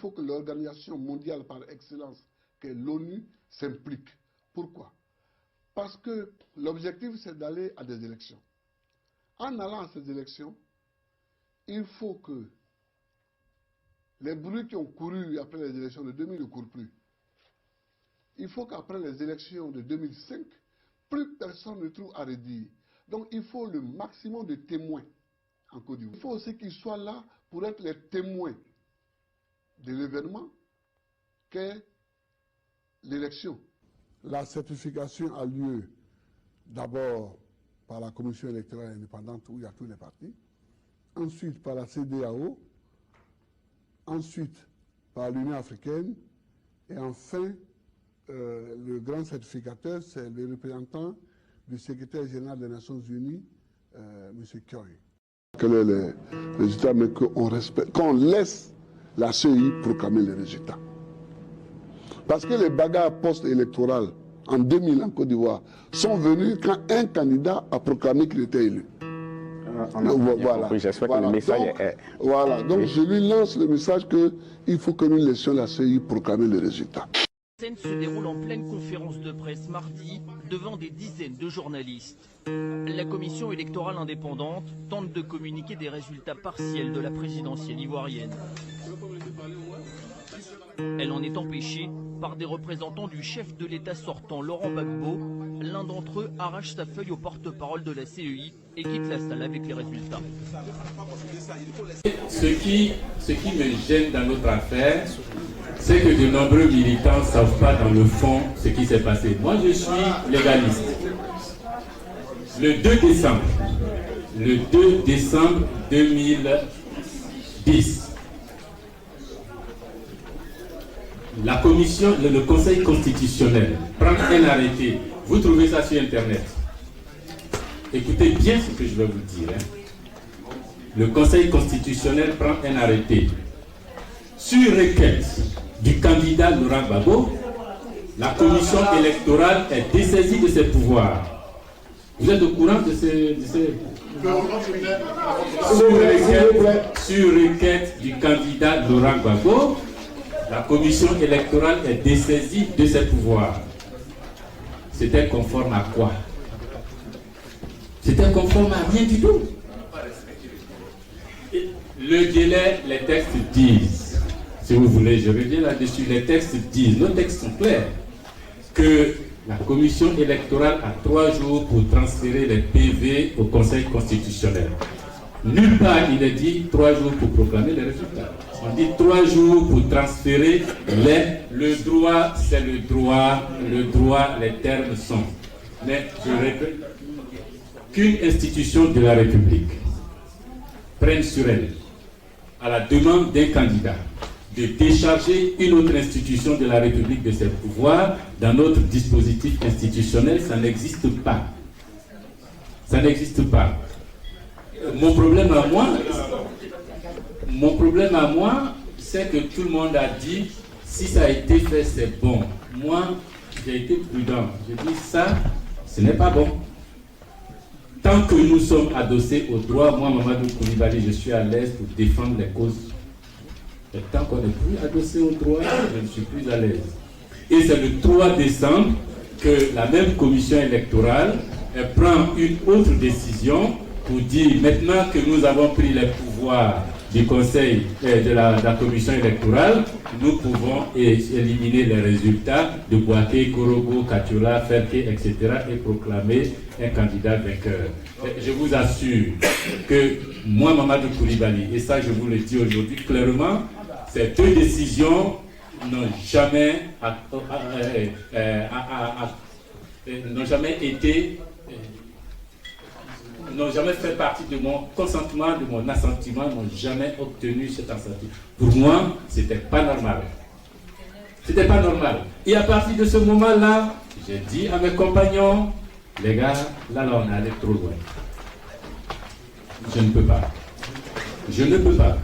Il faut que l'organisation mondiale par excellence, qu'est l'ONU, s'implique. Pourquoi? Parce que l'objectif, c'est d'aller à des élections. En allant à ces élections, il faut que les bruits qui ont couru après les élections de 2000 ne courent plus. Il faut qu'après les élections de 2005, plus personne ne trouve à redire. Donc il faut le maximum de témoins en Côte d'Ivoire. Il faut aussi qu'ils soient là pour être les témoins de l'événement qu'est l'élection. La certification a lieu d'abord par la Commission électorale indépendante où il y a tous les partis, ensuite par la CEDEAO, ensuite par l'Union africaine et enfin le grand certificateur, c'est le représentant du secrétaire général des Nations Unies, M. Kyoy. Quel est le résultat, mais qu'on laisse la CEI proclamer les résultats. Parce que les bagarres post-électorales en 2000 en Côte d'Ivoire sont venues quand un candidat a proclamé qu'il était élu. Voilà. J'espère que le message est... Voilà, donc je lui lance le message qu'il faut que nous laissions la CEI proclamer les résultats. La scène se déroule en pleine conférence de presse mardi devant des dizaines de journalistes. La commission électorale indépendante tente de communiquer des résultats partiels de la présidentielle ivoirienne. Elle en est empêchée par des représentants du chef de l'État sortant, Laurent Gbagbo. L'un d'entre eux arrache sa feuille au porte-parole de la CEI et quitte la salle avec les résultats. Ce qui me gêne dans notre affaire, c'est que de nombreux militants ne savent pas dans le fond ce qui s'est passé. Moi, je suis légaliste. Le 2 décembre 2010, la commission, le Conseil constitutionnel prend un arrêté. Vous trouvez ça sur Internet. Écoutez bien ce que je vais vous dire. Le Conseil constitutionnel prend un arrêté. Sur requête du candidat Laurent Gbagbo, la commission électorale est dessaisie de ses pouvoirs. Vous êtes au courant de ces... Sur requête du candidat Laurent Gbagbo, la commission électorale est dessaisie de ses pouvoirs. C'était conforme à quoi? C'était conforme à rien du tout. Le délai, les textes disent, si vous voulez, je reviens là-dessus, les textes disent, nos textes sont clairs, que la commission électorale a 3 jours pour transférer les PV au Conseil constitutionnel. Nulle part il est dit 3 jours pour proclamer les résultats. On dit 3 jours pour transférer le droit, c'est le droit, les termes sont. Mais je répète, qu'une institution de la République prenne sur elle, à la demande d'un candidat, de décharger une autre institution de la République de ses pouvoirs dans notre dispositif institutionnel, ça n'existe pas. Ça n'existe pas. Mon problème à moi, c'est que tout le monde a dit, si ça a été fait, c'est bon. Moi, j'ai été prudent. Je dis, ça, ce n'est pas bon. Tant que nous sommes adossés au droit, moi, Mamadou Koulibaly, je suis à l'aise pour défendre les causes. Et tant qu'on n'est plus adossé au droit, je ne suis plus à l'aise. Et c'est le 3 décembre que la même commission électorale prend une autre décision pour dire, maintenant que nous avons pris les pouvoirs du Conseil de la commission électorale, nous pouvons éliminer les résultats de Boaké, Korogo, Katiola, Ferke, etc. et proclamer un candidat vainqueur. Je vous assure que moi, Mamadou Koulibaly, et ça je vous le dis aujourd'hui clairement, ces 2 décisions n'ont jamais fait partie de mon consentement, de mon assentiment, n'ont jamais obtenu cet assentiment. Pour moi, c'était pas normal. C'était pas normal. Et à partir de ce moment-là, j'ai dit à mes compagnons, les gars, là on est allé trop loin. Je ne peux pas. Je ne peux pas.